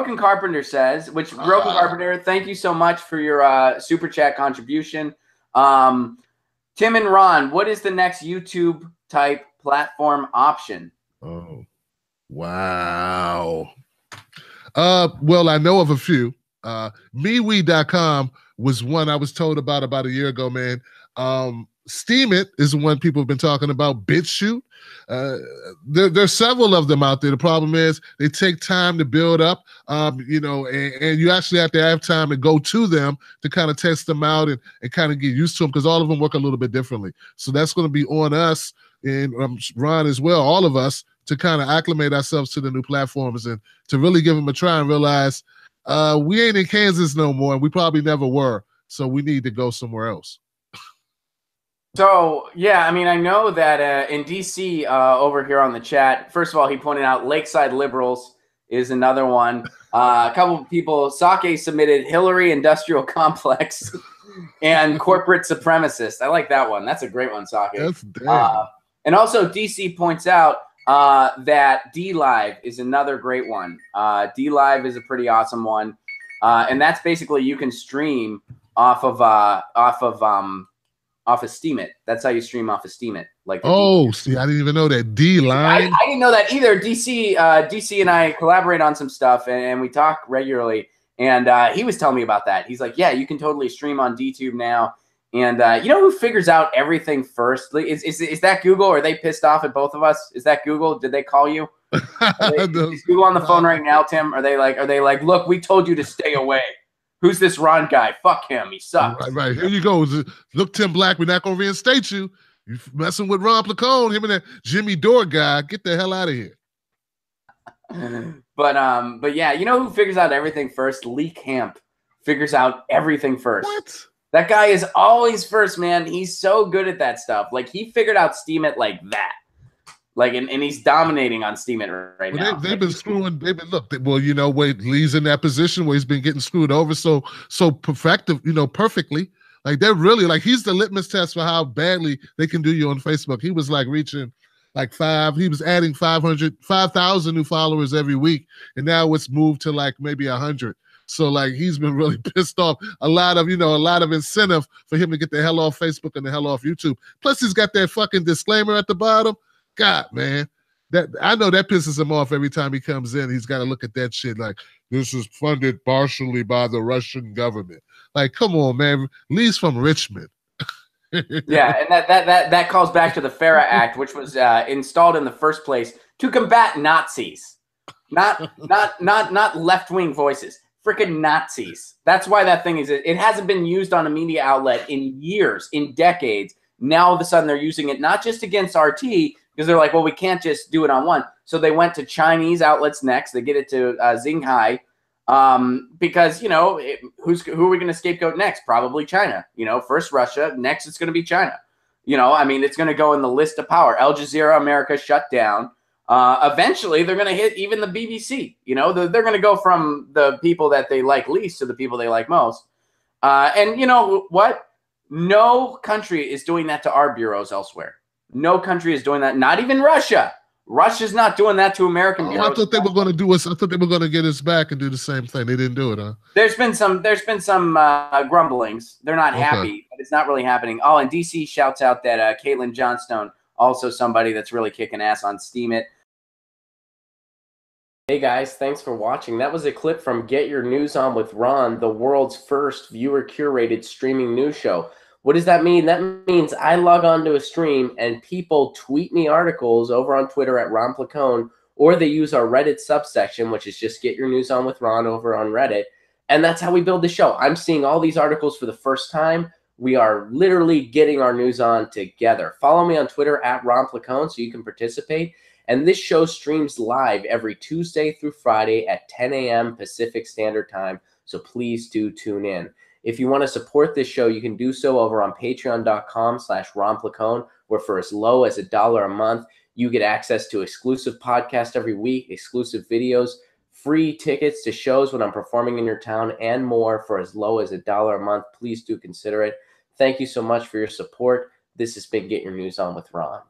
Broken Carpenter says, Broken Carpenter, thank you so much for your super chat contribution. Tim and Ron, what is the next YouTube type platform option? Oh, wow. Well, I know of a few. MeWe.com was one I was told about a year ago, man. Steam It is the one people have been talking about. BitChute. There's several of them out there. The problem is they take time to build up, you know, and you actually have to have time to go to them to kind of test them out and kind of get used to them, because all of them work a little bit differently. So that's going to be on us and Ron as well, all of us, to kind of acclimate ourselves to the new platforms and to really give them a try and realize we ain't in Kansas no more, and we probably never were. So we need to go somewhere else. So, yeah, I mean, I know that in D.C. Over here on the chat, first of all, he pointed out Lakeside Liberals is another one. A couple of people, Sake submitted Hillary Industrial Complex and Corporate Supremacist. I like that one. That's a great one, Sake. That's damn. And also D.C. points out that D-Live is another great one. D-Live is a pretty awesome one. And that's basically you can stream off of Steam It. That's how you stream off of Steam It. Like, see, I didn't even know that. D-Line. I didn't know that either. DC and I collaborate on some stuff, and we talk regularly. And he was telling me about that. He's like, yeah, you can totally stream on DTube now. And you know who figures out everything first? Is that Google? Are they pissed off at both of us? Is that Google? Did they call you? Is Google on the phone right now, Tim? Are they like, look, we told you to stay away. Who's this Ron guy? Fuck him. He sucks. Right. Here you go. Look, Tim Black, we're not going to reinstate you. You messing with Ron Placone, him and that Jimmy Dore guy. Get the hell out of here. But yeah, you know who figures out everything first? Lee Camp figures out everything first. What? That guy is always first, man. He's so good at that stuff. Like, he figured out Steam It like that. Like, and he's dominating on Steam It right now. They've been screwing. Well, you know, where Lee's in that position where he's been getting screwed over so perfective, you know, perfectly. Like, they're really like, he's the litmus test for how badly they can do you on Facebook. He was like reaching like he was adding 5,000 new followers every week, and now it's moved to like maybe 100. So like, he's been really pissed off. A lot of incentive for him to get the hell off Facebook and the hell off YouTube. Plus, he's got that fucking disclaimer at the bottom. God, man, that I know that pisses him off every time he comes in. He's got to look at that shit like, this is funded partially by the Russian government. Like, come on, man. Lee's from Richmond. Yeah, and that calls back to the FARA Act, which was installed in the first place to combat Nazis, not left-wing voices. Freaking Nazis. That's why that thing is. It hasn't been used on a media outlet in years, in decades. Now all of a sudden they're using it not just against RT, because they're like, well, we can't just do it on one. So they went to Chinese outlets next. They get it to Xinghai, because, you know, who are we going to scapegoat next? Probably China. You know, first Russia, next it's going to be China. You know, I mean, it's going to go in the list of power. Al Jazeera America shut down. Eventually, they're going to hit even the BBC. You know, they're going to go from the people that they like least to the people they like most. And you know what? No country is doing that to our bureaus elsewhere. No country is doing that. Not even Russia. Russia's not doing that to American bureaus. I thought they were going to do us. I thought they were going to get us back and do the same thing. They didn't do it, huh? There's been some grumblings. They're not happy, but it's not really happening. Oh, and DC shouts out that Caitlin Johnstone, also somebody that's really kicking ass on Steam It. Hey guys, thanks for watching. That was a clip from Get Your News On with Ron, the world's first viewer-curated streaming news show. What does that mean? That means I log on to a stream and people tweet me articles over on Twitter at Ron Placone, or they use our Reddit subsection, which is just Get Your News On with Ron over on Reddit. And that's how we build the show. I'm seeing all these articles for the first time. We are literally getting our news on together. Follow me on Twitter at Ron Placone so you can participate. And this show streams live every Tuesday through Friday at 10 a.m. Pacific Standard Time. So please do tune in. If you want to support this show, you can do so over on patreon.com/Ron Placone, where for as low as $1 a month, you get access to exclusive podcasts every week, exclusive videos, free tickets to shows when I'm performing in your town, and more for as low as $1 a month. Please do consider it. Thank you so much for your support. This has been Get Your News On with Ron.